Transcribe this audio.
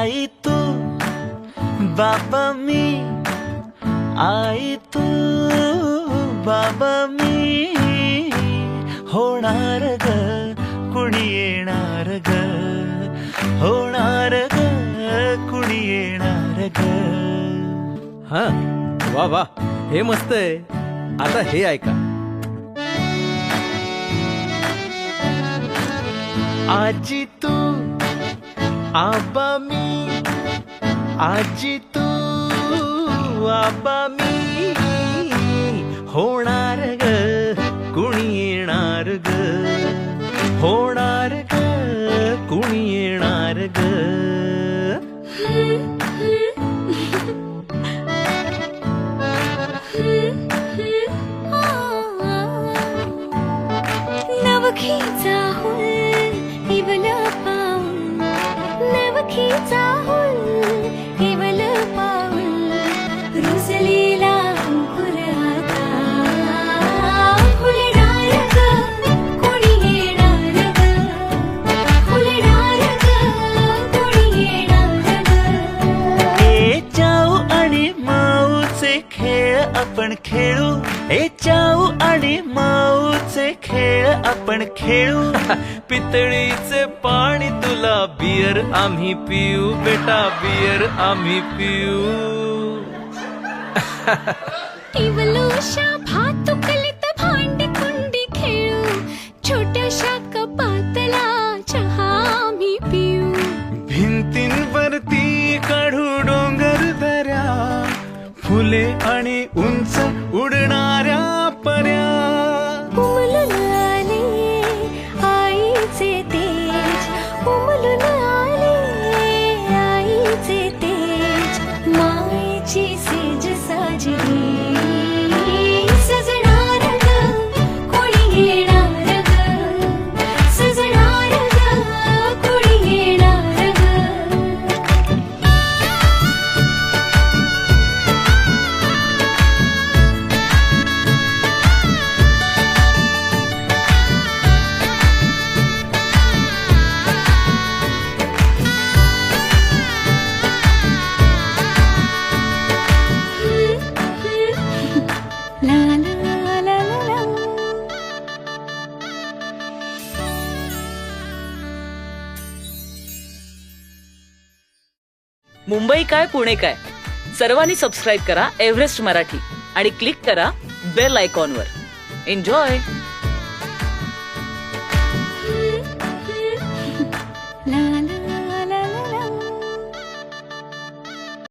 आई तू बाबा मी, आई तू बाबा मी, होणार ग कुणी येणार ग, होणार ग कुणी येणार ग. हा वा वा, हे मस्त आहे. आता हे ऐका. आजी तू आबा मी, आजी तू आबा मी, होणार ग कुणी येणार ग, होणार ग कुणी येणार ग. नवखीचा हुल इवल पाऊल, नवखीचा हुल इवल पाऊल, रुसलेला अंकुर आता फुलणार ग कोणी येणार ग, फुलणार ग कोणी येणार ग. ए चाऊ आणि माऊचे खेळ आपण खेळू, ए चाऊ आणि माऊचे खेळ आपण खेळू. पितळीचे पाणी तुला, बियर आम्ही पिऊ बेटा, बियर आम्ही पिऊ. इवलोशा भातुकलीत भांडी कुंडी खेळू, छोट्याशा कपातला चहा आम्ही पिऊ. भिंतींवरती काढू डोंगर दऱ्या, फुले आणि उंच उडणाऱ्या पर्या. उमलून आले आईचे तेज, उमलून आले आईचे तेज, मायेची सेज साजली सजणार ग कोणी येणार ग, सजणार ग कोणी येणार ग. La la la la la. Mumbai काय पुणे काय, सर्वांनी सबस्क्राईब करा एव्हरेस्ट मराठी आणि क्लिक करा बेल आयकॉनवर. एन्जॉय.